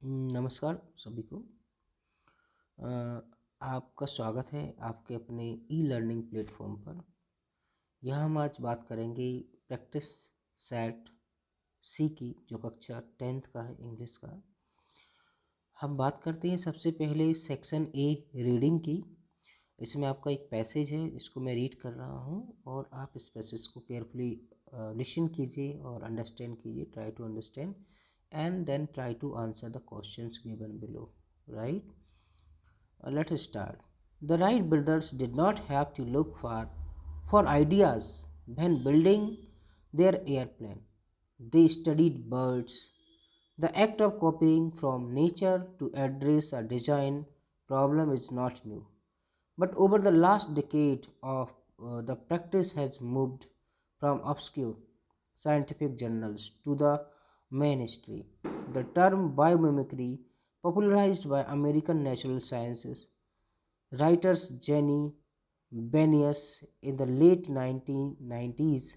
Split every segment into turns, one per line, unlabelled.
नमस्कार सभी को। अ, आपका स्वागत है आपके अपने ई लर्निंग प्लेटफॉर्म पर। यहाँ हम आज बात करेंगे प्रैक्टिस सेट सी की, जो कक्षा 10th का है, इंग्लिश का। हम बात करते हैं सबसे पहले सेक्शन ए रीडिंग की। इसमें आपका एक पैसेज है, इसको मैं रीड कर रहा हूँ और आप इस पैसेज को केयरफुली लिसन कीजिए और अंडरस्टैंड कीजिए, try to understand and then try to answer the questions given below, right? Let's start. The Wright brothers did not have to look far for ideas when building their airplane. They studied birds. The act of copying from nature to address a design problem is not new. But over the last decade of the practice has moved from obscure scientific journals to the mainstream. The term biomimicry, popularized by American natural sciences writers Jenny Benius in the late 1990s,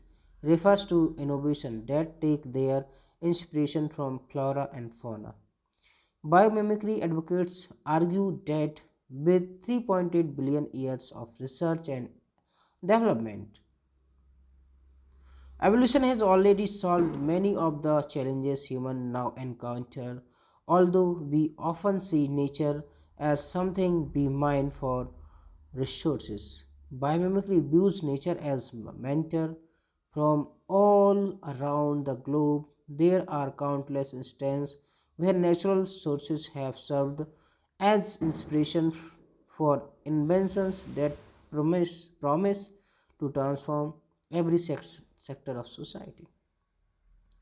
refers to innovation that take their inspiration from flora and fauna. Biomimicry advocates argue that with 3.8 billion years of research and development, evolution has already solved many of the challenges humans now encounter, although we often see nature as something we mine for resources. Biomimicry views nature as mentor from all around the globe. There are countless instances where natural sources have served as inspiration for inventions that promise to transform every sector of society.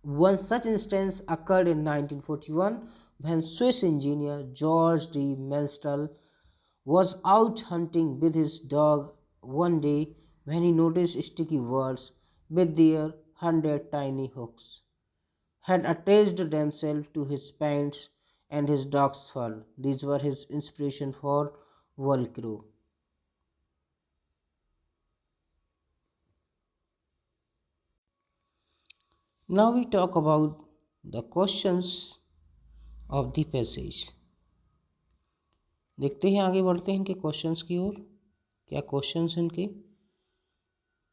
One such instance occurred in 1941 when Swiss engineer George de Menstral was out hunting with his dog one day when he noticed sticky words with their 100 tiny hooks had attached themselves to his pants and his dog's fur. These were his inspiration for Volcro. Now we talk about the questions of the passage. देखते हैं, आगे बढ़ते हैं इनके questions की ओर। क्या questions हैं इनके?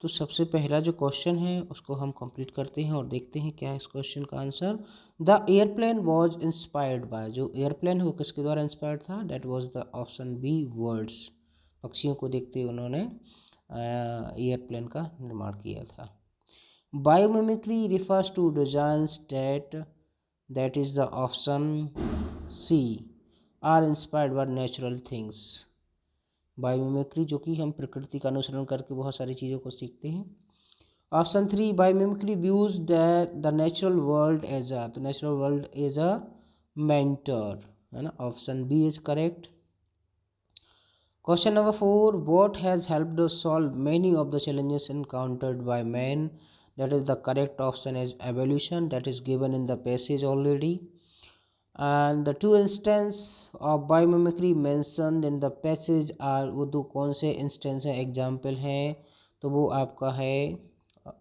तो सबसे पहला जो क्वेश्चन है उसको हम कंप्लीट करते हैं और देखते हैं क्या है इस क्वेश्चन का answer. The airplane was inspired by, जो एयरप्लेन है वो किसके द्वारा इंस्पायर्ड था? That was the option B, birds. पक्षियों को देखते हुए उन्होंने एयरप्लेन का निर्माण किया था। Biomimicry refers to designs that is the option C, are inspired by natural things. Biomimicry जो कि हम प्रकृति का अनुसरण करके बहुत सारी चीज़ों को सीखते हैं। Option 3, biomimicry views the natural world as a, तो natural world as a mentor, है ना? Option B is correct. Question number 4, what has helped solve many of the challenges encountered by man? That is the correct option is evolution, that is given in the passage already. And the two instances of biomimicry mentioned in the passage are, वो दो कौन से instance हैं, example हैं? तो वो आपका है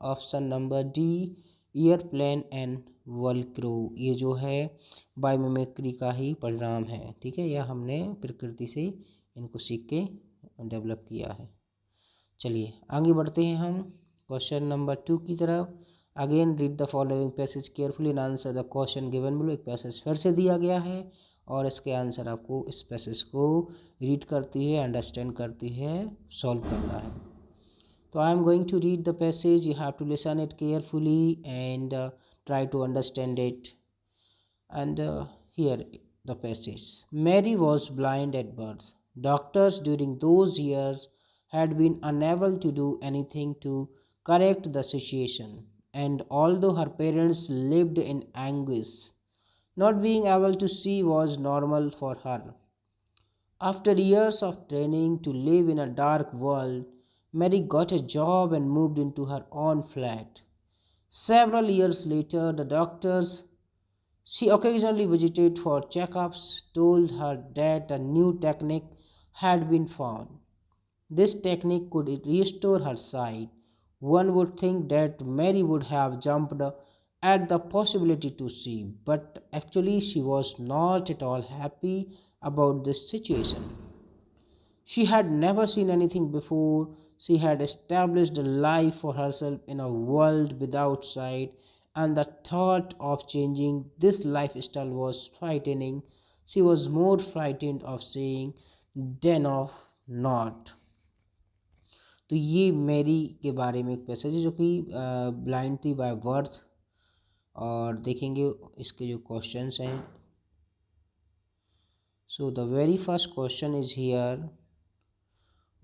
option number D, airplane and Velcro. ये जो है बायोमिमिक्री का ही परिणाम है, ठीक है? यह हमने प्रकृति से इनको सीख के डेवलप किया है। चलिए आगे बढ़ते हैं हम क्वेश्चन नंबर 2 की तरफ। Again read the following passage carefully and answer the question given below. एक पैसेज फिर से दिया गया है और इसके आंसर आपको इस पैसेज को रीड करती है, अंडरस्टैंड करती है, सॉल्व करना है। तो I am going to read the passage, you have to listen it carefully and try to understand it. And here the passage, Mary was blind at birth. Doctors during those years had been unable to do anything to correct the situation, and although her parents lived in anguish, not being able to see was normal for her. After years of training to live in a dark world, Mary got a job and moved into her own flat. Several years later, the doctors she occasionally visited for checkups told her that a new technique had been found. This technique could restore her sight. One would think that Mary would have jumped at the possibility to see, but actually she was not at all happy about this situation. She had never seen anything before. She had established a life for herself in a world without sight, and the thought of changing this lifestyle was frightening. She was more frightened of seeing than of not. तो ये Mary के बारे में एक passage है जो कि blind थी बाय बर्थ। और देखेंगे इसके जो क्वेश्चंस हैं। So the very first question is here,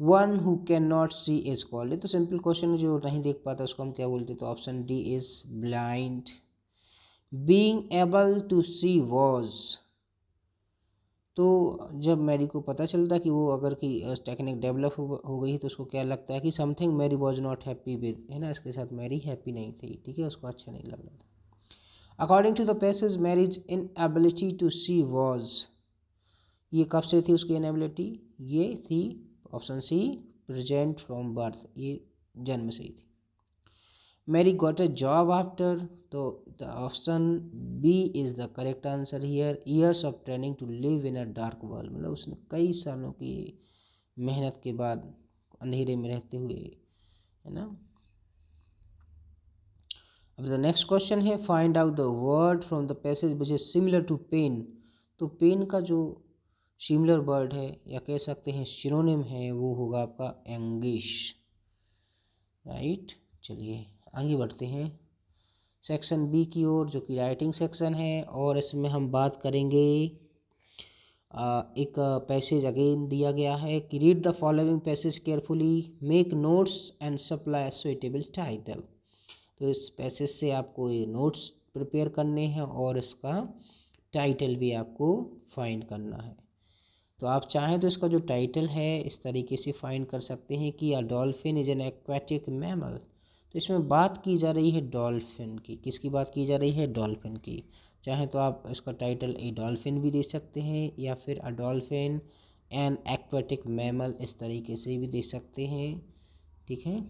one who can not see is called. तो सिंपल क्वेश्चन है, जो नहीं देख पाता उसको हम क्या बोलते हैं? तो option D is blind. Being able to see was, तो जब मैरी को पता चलता कि वो अगर की टेक्निक डेवलप हो गई है तो उसको क्या लगता है कि something Mary was not happy with, है ना, इसके साथ मैरी हैप्पी नहीं थी, ठीक है, उसको अच्छा नहीं लग रहा था। According to the passage Mary's inability to see was, ये कब से थी उसकी इनएबिलिटी? ये थी option C present from birth, ये जन्म से ही थी। Mary got a job after, तो the option B is the correct answer here. Years of training to live in a dark world, मतलब उसने कई सालों की मेहनत के बाद अंधेरे में रहते हुए, है ना। अब द नेक्स्ट क्वेश्चन है, find out the word from the passage which is similar to pain. तो पेन का जो सिमिलर वर्ड है या कह सकते हैं सिनोनिम है वो होगा आपका एंगिश, राइट। चलिए आगे बढ़ते हैं सेक्शन बी की ओर, जो कि राइटिंग सेक्शन है, और इसमें हम बात करेंगे एक पैसेज अगेन दिया गया है कि read the following passage carefully, make notes and supply suitable title. तो इस पैसेज से आपको ये नोट्स प्रिपेयर करने हैं और इसका टाइटल भी आपको फाइंड करना है। तो आप चाहें तो इसका जो टाइटल है इस तरीके से फाइंड कर सकते हैं कि a dolphin is an aquatic mammal. तो इसमें बात की जा रही है डॉल्फिन की, किसकी बात की जा रही है? डॉल्फिन की। चाहे तो आप इसका टाइटल ए डॉल्फिन भी दे सकते हैं या फिर अ डॉल्फिन एन एक्वेटिक मैमल, इस तरीके से भी दे सकते हैं, ठीक है।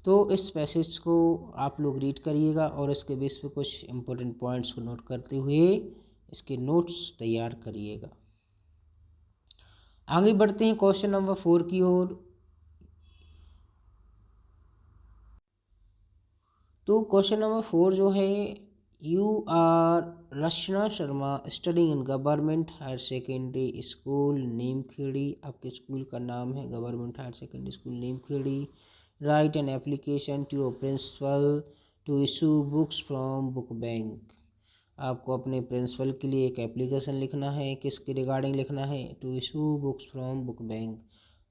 तो इस पैसेज को आप लोग रीड करिएगा और इसके बेस पे कुछ इम्पोर्टेंट पॉइंट्स को नोट करते हुए इसके नोट्स तैयार करिएगा। आगे बढ़ते हैं क्वेश्चन नंबर 4 की ओर। तो क्वेश्चन नंबर 4 जो है, you are Rachna Sharma studying in government higher secondary school Neemkhedi. आपके स्कूल का नाम है government higher secondary school Neemkhedi. Write an application to your principal to issue books from book bank. आपको अपने प्रिंसिपल के लिए एक एप्लीकेशन लिखना है, किसके रिगार्डिंग लिखना है? To issue books from book bank,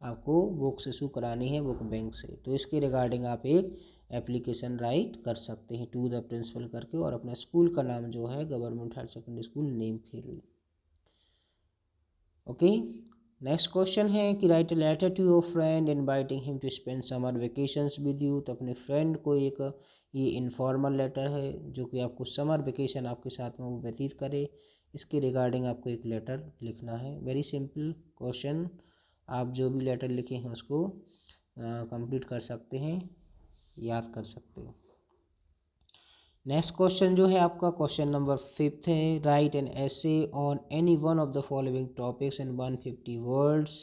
आपको बुक्स इशू करानी है बुक बैंक से, तो इसके रिगार्डिंग आप एक एप्लीकेशन राइट कर सकते हैं टू द प्रिंसिपल करके, और अपना स्कूल का नाम जो है government higher secondary school Neemkhedi. Okay, next question है कि write a letter to your friend inviting him to spend summer vacations with you. तो अपने फ्रेंड को एक ये इनफॉर्मल लेटर है जो कि आपको समर वेकेशन आपके साथ में वो व्यतीत करे, इसके रिगार्डिंग आपको एक लेटर लिखना है। वेरी सिंपल क्वेश्चन, आप जो भी लेटर लिखे हैं उसको कंप्लीट कर सकते हैं, याद कर सकते हो। नेक्स्ट क्वेश्चन जो है आपका क्वेश्चन नंबर 5 है, right an essay on any one of the following topics in 150 words.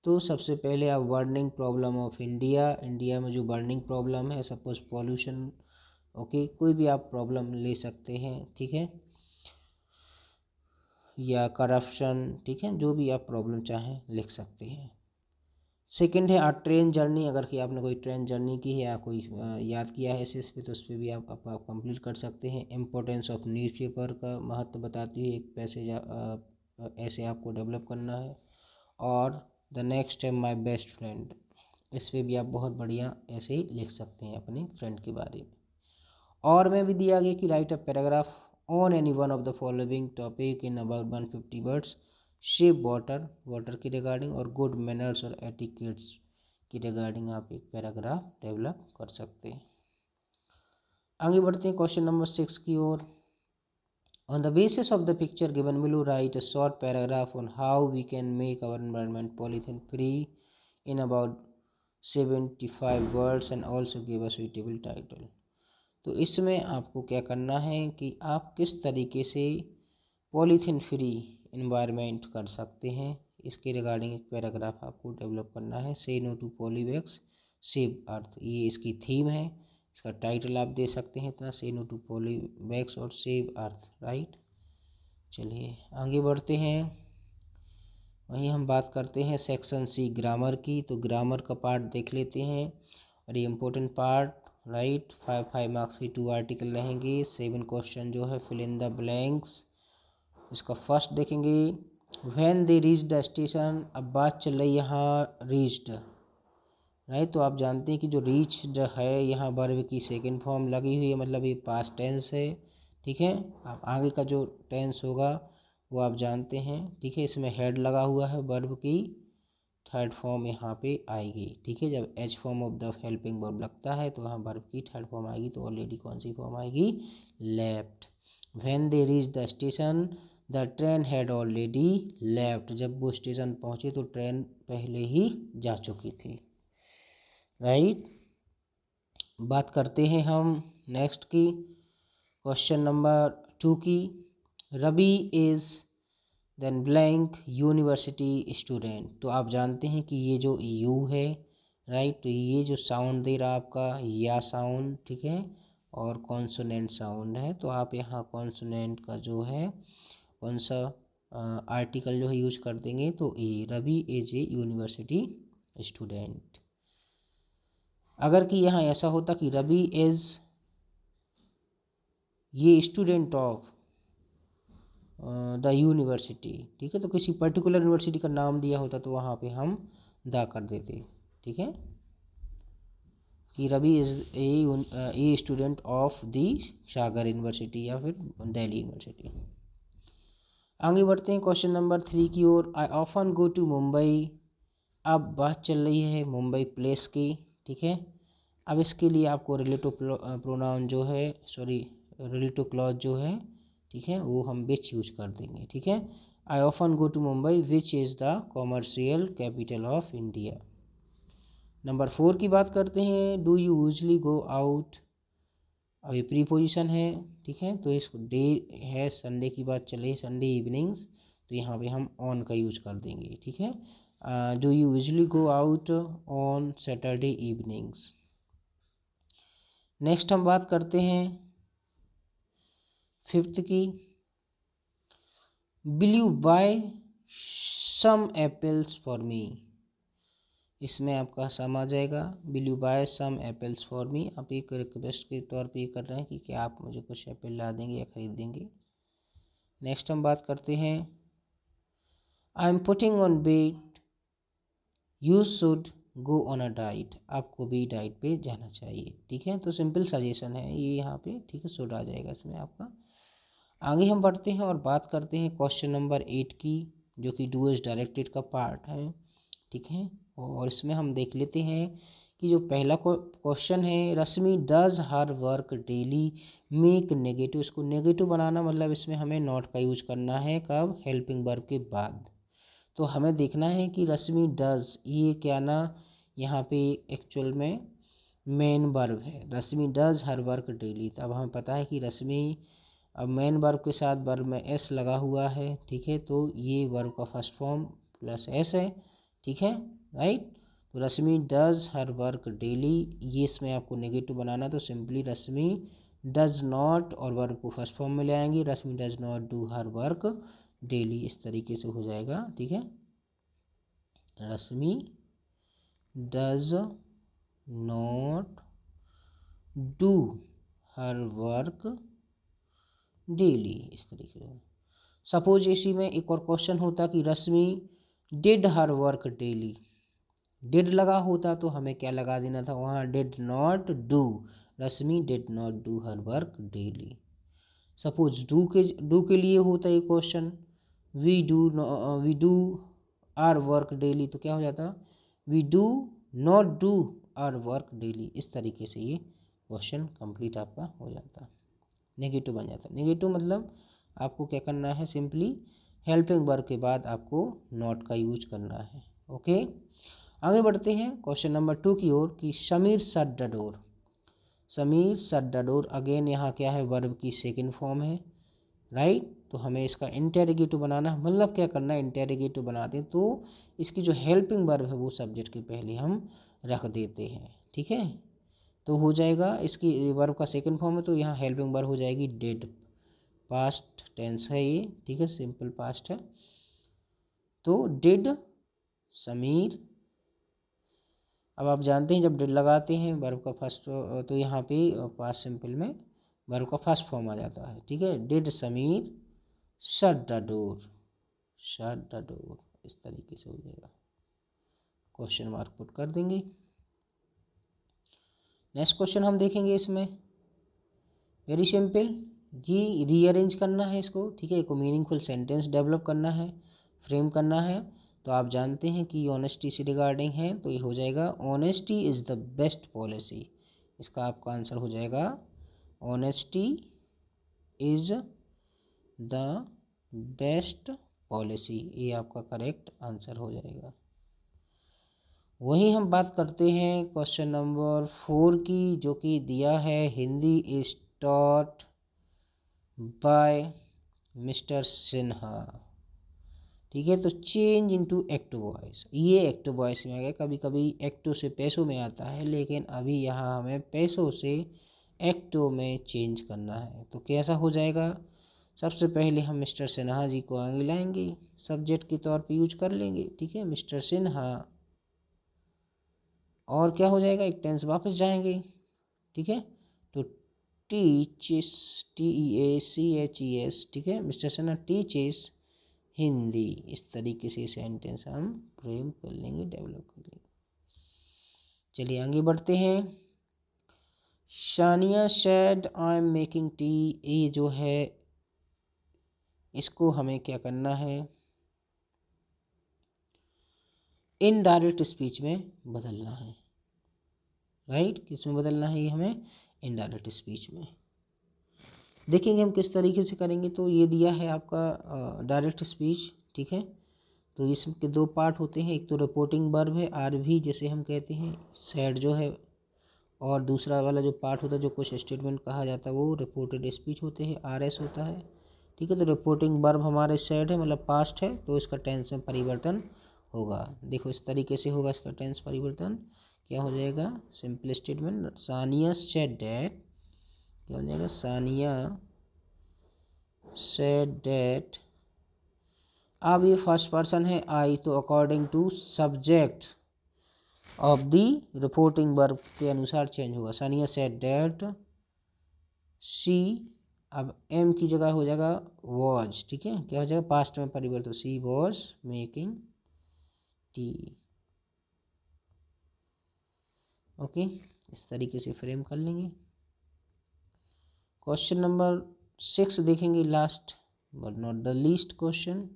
तो सबसे पहले आप burning problem of India, India में जो बर्निंग प्रॉब्लम है, सपोज पॉल्यूशन, ओके, कोई भी आप प्रॉब्लम ले सकते हैं, ठीक है, या करप्शन, ठीक है, जो भी आप प्रॉब्लम चाहें लिख सकते हैं। सेकंड है ट्रेन जर्नी, अगर कि आपने कोई ट्रेन जर्नी की है या कोई याद किया है इस पे, तो उस पर भी आप कंप्लीट कर सकते हैं। इम्पोर्टेंस ऑफ न्यूज़पेपर का महत्व बताती है एक पैसेज, ऐसे आपको डेवलप करना है। और द नेक्स्ट है माय बेस्ट फ्रेंड, इस पर भी आप बहुत बढ़िया ऐसे ही लिख सकते हैं अपने फ्रेंड के बारे में। और में भी दिया गया कि write a paragraph on any one of the following topic in about 150 words. Shape water, water की रिगार्डिंग, और गुड मैनर्स और एटिकेट्स की रिगार्डिंग आप एक पैराग्राफ डेवलप कर सकते हैं। आगे बढ़ते हैं क्वेश्चन नंबर 6 की ओर। On the basis of the picture given below write a short paragraph on how we can make our environment polythene free in about 75 words and also give a suitable title. तो इसमें आपको क्या करना है कि आप किस तरीके से पॉलीथीन फ्री इन्वायरमेंट कर सकते हैं, इसके रिगार्डिंग एक पैराग्राफ आपको डेवलप करना है। Say no to poly bags save earth, ये इसकी थीम है। इसका टाइटल आप दे सकते हैं इतना, से नो टू पॉली बैग्स और सेव अर्थ, राइट। चलिए आगे बढ़ते हैं। वहीं हम बात करते हैं सेक्शन सी ग्रामर की। तो ग्रामर का पार्ट देख लेते हैं, और ये इम्पोर्टेंट पार्ट, राइट। 5 मार्क्स की 2 आर्टिकल रहेंगे, 7 क्वेश्चन जो है फिल इन द ब्लैंक्स। इसका फर्स्ट देखेंगे, when they reach the station. अब बात चल रही यहाँ रीच्ड, राइट। तो आप जानते हैं कि जो रीच्ड है यहाँ वर्ब की सेकंड फॉर्म लगी हुई है, मतलब ये पास्ट टेंस है, ठीक है। अब आगे का जो टेंस होगा वो आप जानते हैं, ठीक है। इसमें हेड लगा हुआ है, वर्ब की थर्ड फॉर्म यहाँ पे आएगी, ठीक है। जब H form of the helping verb लगता है तो यहाँ वर्ब की थर्ड फॉर्म आएगी, तो ऑलरेडी कौन सी फॉर्म आएगी, left. When they reach the station the train had already left. जब वो स्टेशन पहुँचे तो ट्रेन पहले ही जा चुकी थी, राइट। बात करते हैं हम नेक्स्ट की, क्वेश्चन नंबर 2 की। Ravi is then blank university student. तो आप जानते हैं कि ये जो यू है, राइट, तो ये जो साउंड दे रहा आपका या साउंड, ठीक है, और कॉन्सोनेंट साउंड है। तो आप यहाँ कॉन्सोनेंट का जो है कौन सा आर्टिकल जो है यूज कर देंगे, तो a, Ravi is a university student. अगर कि यहाँ ऐसा होता कि रवि इज ये स्टूडेंट ऑफ द यूनिवर्सिटी, ठीक है, तो किसी पर्टिकुलर यूनिवर्सिटी का नाम दिया होता तो वहाँ पे हम द कर देते, ठीक है, कि Ravi is a student of the Sagar university या फिर दिल्ली यूनिवर्सिटी। आगे बढ़ते हैं क्वेश्चन नंबर 3 की ओर। I often go to Mumbai. अब बात चल रही है मुंबई प्लेस की, ठीक है। अब इसके लिए आपको रिलेटिव प्रोनाउन जो है, सॉरी रिलेटिव क्लॉज जो है, ठीक है, वो हम विच यूज कर देंगे, ठीक है। I often go to Mumbai which is the commercial capital of India. Number 4 की बात करते हैं। Do you usually go out. अब ये प्रीपोजिशन है, ठीक है, तो इस डे है, संडे की बात चल रही है, संडे इवनिंग्स, तो यहाँ पे हम ऑन का यूज कर देंगे, ठीक है। Do you usually go out on Saturday evenings. Next हम बात करते हैं 5th की। Will you buy some apples for me. इसमें आपका सम आ जाएगा, will you buy some apples for me. आप एक रिक्वेस्ट के तौर पे कर रहे हैं कि क्या आप मुझे कुछ एप्पल ला देंगे या खरीद देंगे। नेक्स्ट हम बात करते हैं, I am putting on weight, you should go on a diet. आपको भी डाइट पे जाना चाहिए, ठीक है। तो सिंपल सजेशन है ये यहाँ पे, ठीक है, शुड आ जाएगा इसमें आपका। आगे हम बढ़ते हैं और बात करते हैं क्वेश्चन नंबर 8 की, जो कि डू इज डायरेक्टेड का पार्ट है, ठीक है। और इसमें हम देख लेते हैं कि जो पहला क्वेश्चन है, Rashmi does her work daily make negative. इसको नेगेटिव बनाना मतलब इसमें हमें नॉट का यूज करना है, कब, हेल्पिंग वर्ब के बाद। तो हमें देखना है कि रश्मि डज, ये क्या ना यहाँ पे एक्चुअल में मेन वर्ब है, Rashmi does her work daily. तो अब हमें पता है कि रश्मि, अब मेन वर्ब के साथ वर्ब में एस लगा हुआ है, ठीक है, तो ये वर्ब का फर्स्ट फॉर्म प्लस एस है, ठीक है, राइट। तो Rashmi does her work daily, ये इसमें आपको नेगेटिव बनाना, तो सिंपली रश्मि डज नॉट और वर्ब को फर्स्ट फॉर्म में ले आएंगे, Rashmi does not do her work daily, इस तरीके से हो जाएगा, ठीक है। Rashmi does not do her work daily, इस तरीके से। सपोज इसी में एक और क्वेश्चन होता कि Rashmi did her work daily. Did लगा होता तो हमें क्या लगा देना था वहाँ, did not do, Rashmi did not do her work daily. Suppose do के लिए होता है question, we do our work daily, तो क्या हो जाता, we do not do our work daily. इस तरीके से ये क्वेश्चन कंप्लीट आपका हो जाता, नेगेटिव बन जाता। नेगेटिव मतलब आपको क्या करना है, सिंपली हेल्पिंग वर्ब के बाद आपको नॉट का यूज करना है, ओके। आगे बढ़ते हैं क्वेश्चन नंबर 2 की ओर कि Sameer shut the door. Sameer shut the door, again यहाँ क्या है, वर्ब की सेकंड फॉर्म है, राइट। तो हमें इसका इंटेरोगेटिव बनाना है, मतलब क्या करना है, इंटेरोगेटिव बनाते हैं तो इसकी जो हेल्पिंग वर्ब है वो सब्जेक्ट के पहले हम रख देते हैं, ठीक है। तो हो जाएगा, इसकी वर्ब का सेकंड फॉर्म है तो यहाँ हेल्पिंग वर्ब हो जाएगी डिड, पास्ट टेंस है ये, ठीक है, सिंपल पास्ट है। तो डिड समीर, अब आप जानते हैं जब डिड लगाते हैं वर्ब का फर्स्ट, तो यहाँ पे पास्ट सिंपल में वर्ब का फर्स्ट फॉर्म आ जाता है, ठीक है। Did Sameer shut the door, shut the door, इस तरीके से हो जाएगा, क्वेश्चन मार्क पुट कर देंगे। नेक्स्ट क्वेश्चन हम देखेंगे, इसमें वेरी सिंपल, ये रीअरेंज करना है इसको, ठीक है, इसको मीनिंगफुल सेंटेंस डेवलप करना है, फ्रेम करना है। तो आप जानते हैं कि ऑनेस्टी से रिगार्डिंग है, तो ये हो जाएगा honesty is the best policy, इसका आपका आंसर हो जाएगा honesty is the best policy, ये आपका करेक्ट आंसर हो जाएगा। वहीं हम बात करते हैं क्वेश्चन नंबर 4 की, जो कि दिया है Hindi is taught by mister Sinha, ठीक है। तो चेंज इनटू एक्टिव वॉइस, ये एक्टिव वॉइस में आ गया, कभी कभी एक्टिव से पैसों में आता है, लेकिन अभी यहाँ हमें पैसों से एक्टिव में चेंज करना है। तो कैसा हो जाएगा, सबसे पहले हम मिस्टर सिन्हा जी को आगे लाएंगे, सब्जेक्ट के तौर पे यूज कर लेंगे, ठीक है, मिस्टर सिन्हा, और क्या हो जाएगा, एक टेंस वापस जाएंगे, ठीक है। तो टीचेस, TEACHES, ठीक है, मिस्टर सिन्हा टीचेस हिंदी, इस तरीके से सेंटेंस हम फ्रेम कर लेंगे, डेवलप कर लेंगे। चलिए आगे बढ़ते हैं। Shania said I am making tea, ये जो है इसको हमें क्या करना है, इनडायरेक्ट स्पीच में बदलना है, राइट। किस में बदलना है ये हमें, इनडायरेक्ट स्पीच में। देखेंगे हम किस तरीके से करेंगे। तो ये दिया है आपका डायरेक्ट स्पीच, ठीक है। तो इसके दो पार्ट होते हैं, एक तो रिपोर्टिंग वर्ब है RV जिसे हम कहते हैं, सेड जो है, और दूसरा वाला जो पार्ट होता है जो कुछ स्टेटमेंट कहा जाता है वो रिपोर्टेड स्पीच होते हैं, RS होता है, ठीक है। तो रिपोर्टिंग वर्ब हमारे सेड है, मतलब पास्ट है, तो इसका टेंस में परिवर्तन होगा। देखो इस तरीके से होगा इसका टेंस परिवर्तन, क्या हो जाएगा, simple statement, Sania said that, क्या हो जाएगा, सानिया सेड डैट। अब ये फर्स्ट पर्सन है आई, तो according to subject of the reporting verb के अनुसार चेंज होगा। सानिया सेड डैट सी, अब एम की जगह हो जाएगा वॉज, ठीक है, क्या हो जाएगा, पास्ट में परिवर्तन, सी वॉज मेकिंग टी, ओके, इस तरीके से फ्रेम कर लेंगे। क्वेश्चन नंबर 6 देखेंगे, last but not the least question,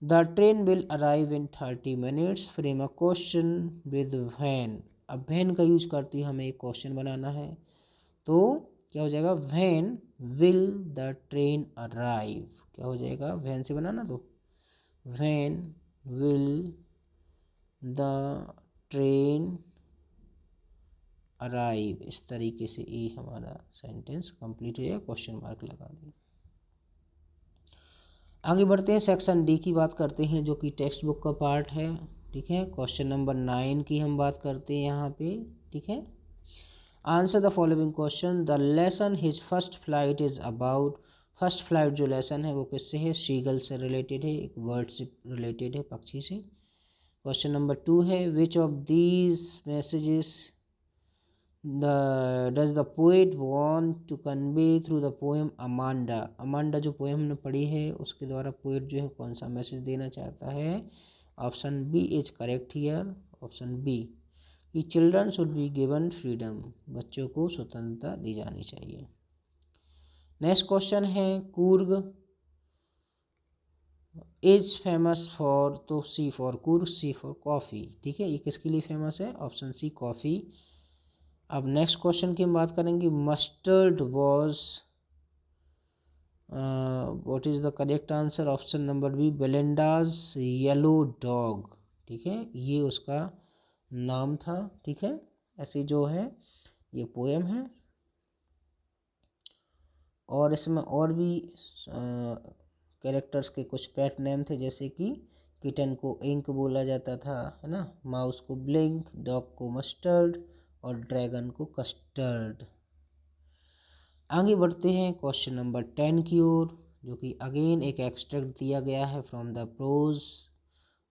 the train will arrive in 30 minutes, frame a question with when. अब व्हेन का यूज करते हमें एक क्वेश्चन बनाना है, तो क्या हो जाएगा, when will the train arrive, क्या हो जाएगा, व्हेन से बनाना, तो when will the train arrive, इस तरीके से ये हमारा सेंटेंस कंप्लीट हो जाएगा, क्वेश्चन मार्क लगा दें। आगे बढ़ते हैं, सेक्शन डी की बात करते हैं, जो कि टेक्स्ट बुक का पार्ट है, ठीक है। क्वेश्चन नंबर 9 की हम बात करते हैं यहाँ पे, ठीक है। Answer the following question, the lesson his first flight is about, first flight जो लेसन है वो किससे है, शीगल से रिलेटेड है, एक बर्ड से रिलेटेड है, पक्षी से। क्वेश्चन नंबर 2 है, which of these messages does the poet want to convey through the poem Amanda, Amanda जो पोएम हमने पढ़ी है उसके द्वारा पोएट जो है कौन सा मैसेज देना चाहता है। Option B is correct here, option B कि children should be given freedom, बच्चों को स्वतंत्रता दी जानी चाहिए। नेक्स्ट क्वेश्चन है, कूर्ग इज फेमस फॉर, तो C for Coorg, C for coffee, ठीक है, ये किसके लिए फेमस है, ऑप्शन सी कॉफ़ी। अब नेक्स्ट क्वेश्चन की हम बात करेंगे, mustard was, what is the correct answer, option number B Belinda's yellow dog, ठीक है, ये उसका नाम था, ठीक है। ऐसे जो है ये पोएम है। और इसमें और भी कैरेक्टर्स के कुछ पेट नेम थे, जैसे कि किटन को इंक बोला जाता था, है ना, माउस को ब्लिंक, डॉग को मस्टर्ड और ड्रैगन को कस्टर्ड। आगे बढ़ते हैं क्वेश्चन नंबर 10 की ओर, जो कि अगेन एक एक्सट्रैक्ट दिया गया है फ्रॉम द प्रोज,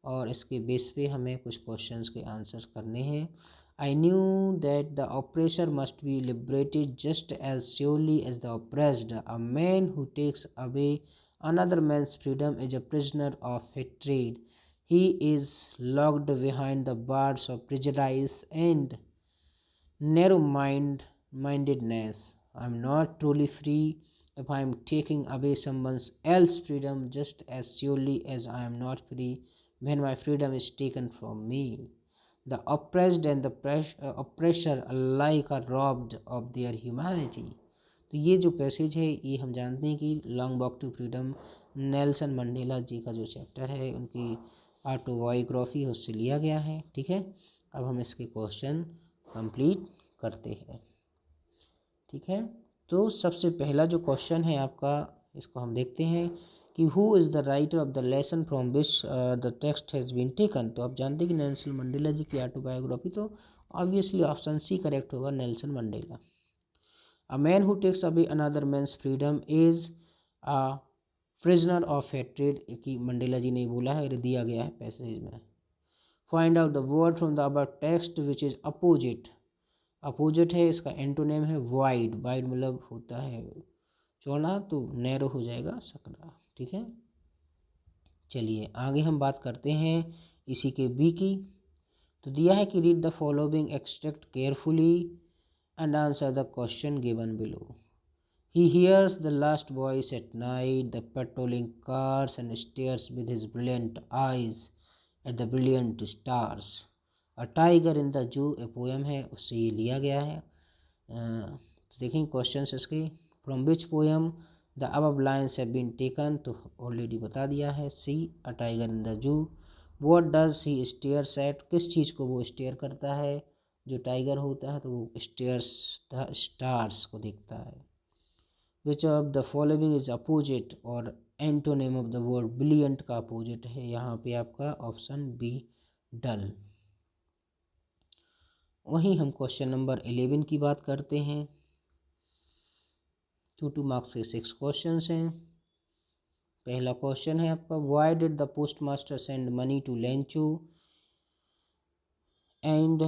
और इसके बेस पे हमें कुछ क्वेश्चंस के आंसर्स करने हैं। I knew that the oppressor must be liberated just as surely as the oppressed. A man who takes away another man's freedom is a prisoner of hatred. He is locked behind the bars of prejudice and narrow-mindedness. I am not truly free if I am taking away someone else's freedom just as surely as I am not free when my freedom is taken from me. The oppressed and the oppressor alike are robbed of their humanity. तो ये जो passage है ये हम जानते हैं कि long walk to freedom Nelson Mandela ji का जो चैप्टर है उनकी ऑटोबायोग्राफी उससे लिया गया है। ठीक है, अब हम इसके क्वेश्चन कंप्लीट करते हैं। ठीक है, तो सबसे पहला जो क्वेश्चन है आपका, इसको हम देखते हैं कि who is the writer of the lesson from which the text has been taken. तो आप जानते हैं कि नेल्सन मंडेला जी की ऑटोबायोग्राफी, तो ऑब्वियसली ऑप्शन सी करेक्ट होगा, Nelson Mandela. A man who takes away another man's freedom is a prisoner of hatred, कि Mandela जी ने बोला है, दिया गया है पैसेज में। Find out the word from the above text which is opposite. Opposite है, इसका एंटोनेम है वाइड। वाइड मतलब होता है चौड़ा, तो नैरो हो जाएगा सकरा। ठीक है, चलिए आगे हम बात करते हैं इसी के बी की। तो दिया है कि read the following extract carefully and answer the question given below. He hears the last voice at night, the patrolling cars, and stares with his brilliant eyes at the brilliant stars. A tiger in the zoo, a poem है, उससे ये लिया गया है। तो देखें question इसके, from which poem the above lines have been taken, तो ऑलरेडी बता दिया है, C a tiger in the zoo. What does he stares at, किस चीज़ को वो स्टेयर करता है, जो टाइगर होता है तो वो स्टेयर्स स्टार्स को देखता है। Which of the following is opposite, और antonym of the word brilliant का अपोजिट है यहाँ पे आपका ऑप्शन बी डल। वहीं हम क्वेश्चन नंबर 11 की बात करते हैं। 2 मार्क्स के 6 क्वेश्चन हैं। पहला क्वेश्चन है आपका, why did the post master send money to Lencho and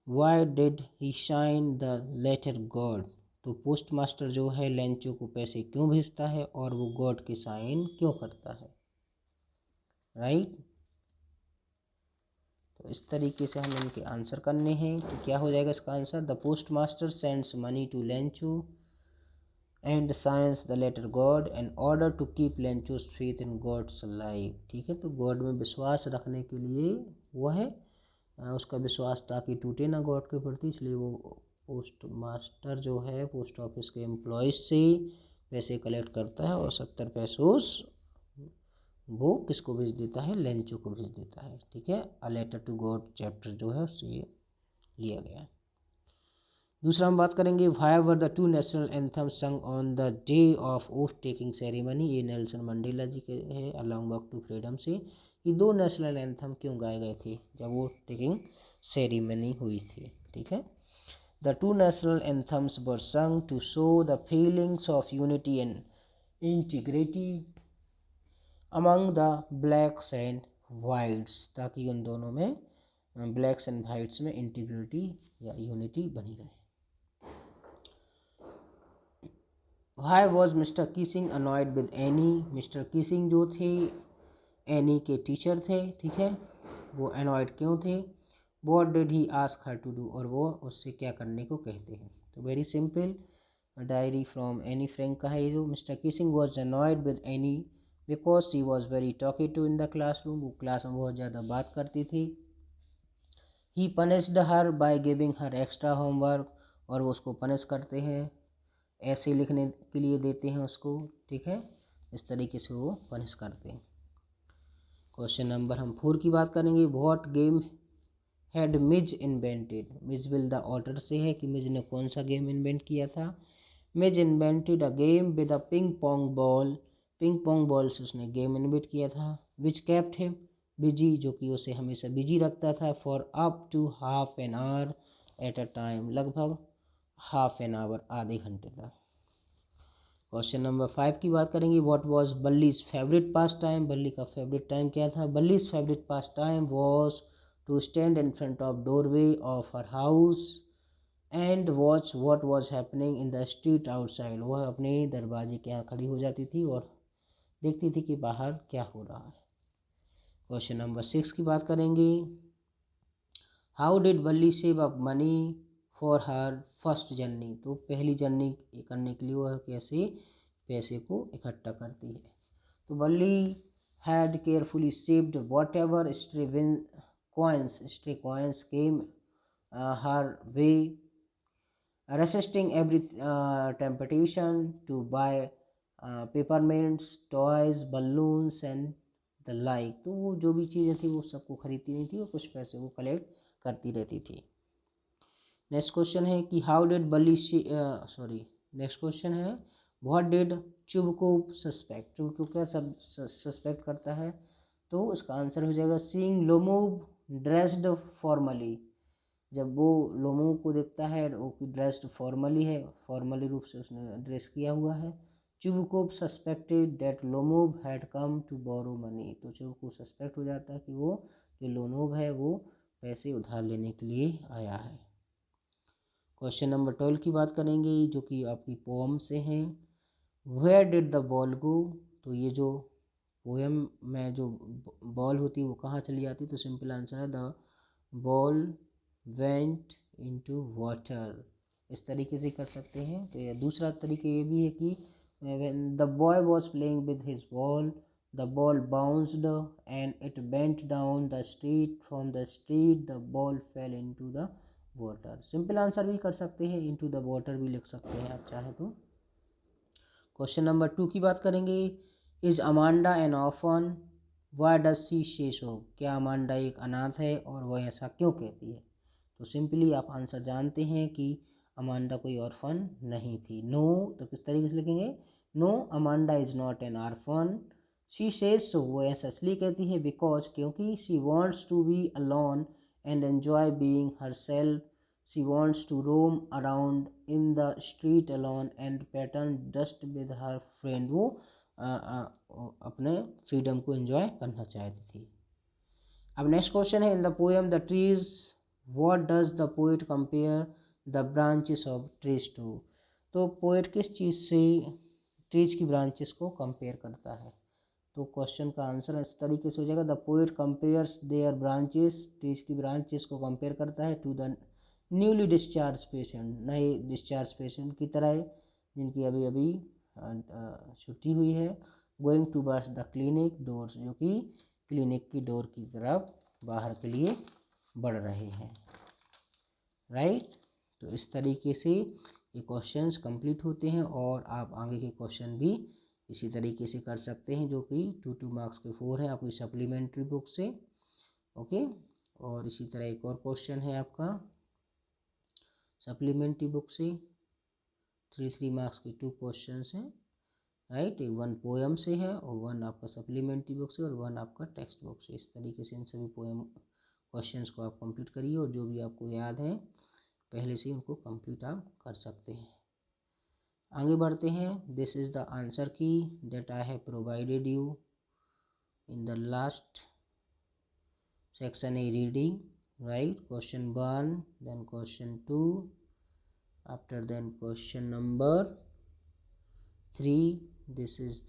why did he sign the letter God. तो पोस्ट मास्टर जो है लेंचो को पैसे क्यों भेजता है और वो गॉड के साइन क्यों करता है, राइट। तो इस तरीके से हमें इनके आंसर करने हैं। तो क्या हो जाएगा इसका answer, the post master sends money to Lencho and signs the letter God in order to keep Lencho's faith in God's life. ठीक है, तो गॉड में विश्वास रखने के लिए वो है उसका विश्वास ताकि टूटे ना गॉड के प्रति, इसलिए वो पोस्ट मास्टर जो है पोस्ट ऑफिस के एम्प्लॉयज़ से पैसे कलेक्ट करता है और 70 पैसोस वो किसको भेज देता है, लेंचो को भेज देता है। ठीक है, a letter to God chapter जो है उससे ये लिया गया है। दूसरा हम बात करेंगे, why were the 2 national anthem sung on the day of oath taking ceremony. ये नेल्सन मंडेला जी के है अलॉन्ग वॉक टू फ्रीडम से। ये 2 नेशनल एंथम क्यों गाए गए थे जब वो टेकिंग सेरेमनी हुई थी। ठीक है, the 2 national anthems were sung to show the feelings of unity and integrity among the blacks and whites, ताकि उन दोनों में ब्लैक्स एंड वाइट्स में इंटीग्रिटी या यूनिटी बनी रहे। Why was mister Keesing annoyed with Anne. Mister Keesing जो थे एनी के टीचर थे, ठीक है, वो अनॉयड क्यों थे। What did he ask her to do, और वो उससे क्या करने को कहते हैं। तो very simple, diary from Anne Frank का है जो, mister Keesing was annoyed with Anne because she was very talkative in the classroom, वो क्लास में बहुत ज़्यादा बात करती थी। He punished her by giving her extra homework, और वो उसको पनिश करते हैं, ऐसे लिखने के लिए देते हैं उसको। ठीक है, इस तरीके से वो पनिश करते हैं। क्वेश्चन नंबर हम 4 की बात करेंगे, what game had Midge invented. Midge will the order से है कि मिज ने कौन सा गेम इन्वेंट किया था। Midge invented a game with a ping pong ball. Ping pong ball से उसने गेम इन्वेंट किया था। विच केप्ट हिम बिजी, जो कि उसे हमेशा बिजी रखता था। For up to half an hour at a time, लगभग हाफ एन आवर, आधे घंटे तक। क्वेश्चन नंबर 5 की बात करेंगे। What was Balli's favourite pastime. Balli का फेवरेट टाइम क्या था। Balli's favourite pastime was to stand in front of doorway of her house and watch what was happening in the street outside. वह अपने दरवाजे के यहाँ खड़ी हो जाती थी और देखती थी कि बाहर क्या हो रहा है। क्वेश्चन नंबर 6 की बात करेंगे। हाउ डिड बल्ली save up money for her first journey. तो पहली जर्नी करने के लिए वह कैसे पैसे को इकट्ठा करती है। तो Balli had carefully saved whatever stray coins came her way, resisting every temptation to buy peppermints, toys, balloons and the like. तो वो जो भी चीज़ें थी वो सबको खरीदती नहीं थी और कुछ पैसे वो कलेक्ट करती रहती थी। नेक्स्ट क्वेश्चन है कि हाउ डिड बल्ली नेक्स्ट क्वेश्चन है व्हाट डिड चुबको सस्पेक्ट। चुबको क्या सस्पेक्ट करता है। तो इसका आंसर हो जाएगा सीइंग लोमूव ड्रेस्ड फॉर्मली। जब वो लोमो को देखता है वो ड्रेस्ड फॉर्मली है, फॉर्मली रूप से उसने ड्रेस किया हुआ है। Chubukov suspected that Lomov had come to borrow money. तो चुबको सस्पेक्ट हो जाता है कि वो जो लोमोव है वो पैसे उधार लेने के लिए आया है। क्वेश्चन नंबर 12 की बात करेंगे जो कि आपकी पोएम से हैं। वेयर डिड द बॉल गो। तो ये जो पोएम में जो बॉल होती है वो कहाँ चली जाती। तो सिंपल आंसर है the ball went into water. इस तरीके से कर सकते हैं। तो ये दूसरा तरीका ये भी है कि when the boy was playing with his ball, the ball bounced and it bent down the street. From the street the ball fell into the water. Simple answer भी कर सकते हैं, into the water भी लिख सकते हैं आप चाहे तो। क्वेश्चन नंबर 2 की बात करेंगे। Is Amanda N orphan, why does she से सो। क्या अमांडा एक अनाथ है और वह ऐसा क्यों कहती है। तो सिंपली आप आंसर जानते हैं कि अमांडा कोई ऑर्फन नहीं थी। नो, तो किस तरीके से लिखेंगे। No, Amanda is not an orphan. She says so, वो ऐसा इसलिए कहती है बिकॉज क्योंकि she wants to be alone and enjoy being herself. She wants to roam around in the street alone and pattern dust with her friend. वो अपने freedom को enjoy करना चाहती थी। अब नेक्स्ट क्वेश्चन है in the poem the trees what does the poet compare the branches of trees to. तो poet किस चीज़ से ट्रीज की ब्रांचेस को कंपेयर करता है। तो क्वेश्चन का आंसर इस तरीके से हो जाएगा the poet compares their branches. Trees की ब्रांचेस को कंपेयर करता है to the newly discharge patient, नए डिस्चार्ज पेशेंट की तरह जिनकी अभी अभी छुट्टी हुई है। Going towards the clinic doors, जो कि क्लिनिक की डोर की तरफ बाहर के लिए बढ़ रहे हैं। राइट। तो इस तरीके से ये क्वेश्चंस कंप्लीट होते हैं और आप आगे के क्वेश्चन भी इसी तरीके से कर सकते हैं जो कि 2 मार्क्स के 4 हैं आपकी सप्लीमेंट्री बुक से। ओके। और इसी तरह एक और क्वेश्चन है आपका सप्लीमेंट्री बुक से 3 मार्क्स के 2 क्वेश्चंस हैं। राइट। 1 पोएम से है और 1 आपका सप्लीमेंट्री बुक से और 1 आपका टेक्स्ट बुक से। इस तरीके से इन सभी पोएम क्वेश्चंस को आप कंप्लीट करिए और जो भी आपको याद है पहले से उनको कंप्लीट आप कर सकते हैं। आगे बढ़ते हैं। This is the answer key that I have provided you in the last section A reading. Right. Question 1, then question 2, after then question number 3. This is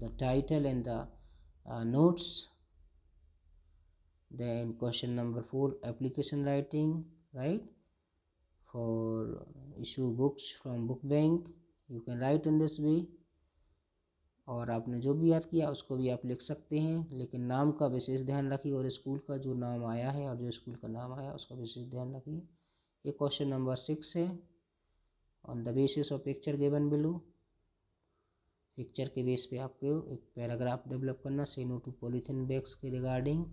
the title and the notes. Then question number 4 application writing, right, for issue books from book bank. You can write in this way. और आपने जो भी याद किया उसको भी आप लिख सकते हैं, लेकिन नाम का विशेष ध्यान रखिए और स्कूल का जो नाम आया है और जो स्कूल का नाम आया उसका विशेष ध्यान रखिए। ये क्वेश्चन नंबर 6 है। On the basis of picture given below, picture के बेस पे आपको एक पैराग्राफ डेवलप करना। से नो टू पॉलीथीन बैग्स के रिगार्डिंग।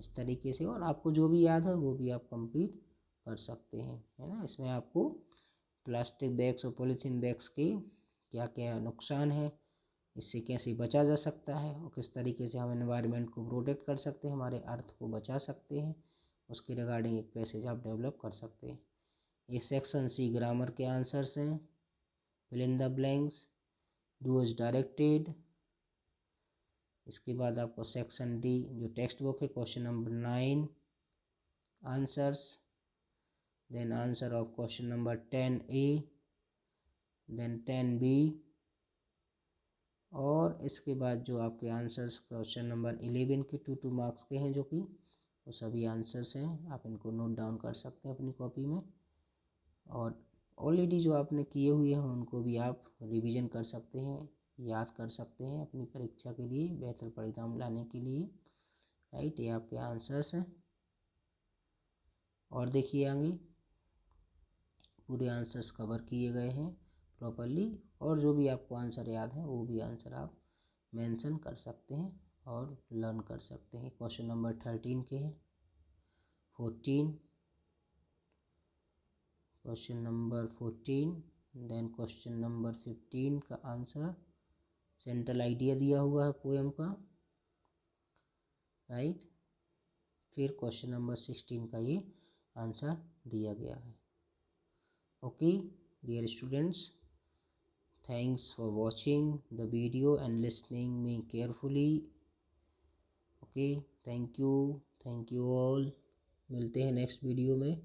इस तरीके से, और आपको जो भी याद है वो भी आप कंप्लीट कर सकते हैं, है ना। इसमें आपको प्लास्टिक बैग्स और पॉलीथीन बैग्स के क्या क्या नुकसान है, इससे कैसे बचा जा सकता है, और किस तरीके से हम एनवायरनमेंट को प्रोटेक्ट कर सकते हैं, हमारे अर्थ को बचा सकते हैं, उसके रिगार्डिंग एक पैसेज आप डेवलप कर सकते हैं। ये सेक्शन सी ग्रामर के आंसर्स हैं, fill in the blanks, do as directed. इसके बाद आपको सेक्शन डी जो टेक्स्ट बुक है, question number 9 answers, then answer of question number 10A, then 10B, और इसके बाद जो आपके आंसर्स क्वेश्चन नंबर 11 के 2 मार्क्स के हैं, जो कि वो सभी आंसर्स हैं, आप इनको नोट डाउन कर सकते हैं अपनी कॉपी में, और ऑलरेडी जो आपने किए हुए हैं उनको भी आप रिवीजन कर सकते हैं, याद कर सकते हैं अपनी परीक्षा के लिए बेहतर परिणाम लाने के लिए, राइट। ये आपके आंसर्स हैं, और देखिए आगे पूरे आंसर्स कवर किए गए हैं प्रॉपरली, और जो भी आपको आंसर याद है वो भी आंसर आप मेंशन कर सकते हैं और लर्न कर सकते हैं। क्वेश्चन नंबर 13 के हैं, 14, question number 14, then question number 15 का आंसर, सेंट्रल आइडिया दिया हुआ है पोएम का, राइट। फिर क्वेश्चन नंबर 16 का ये आंसर दिया गया है। Okay dear students, thanks for watching the video and listening me carefully. Okay, thank you all, मिलते हैं नेक्स्ट वीडियो में।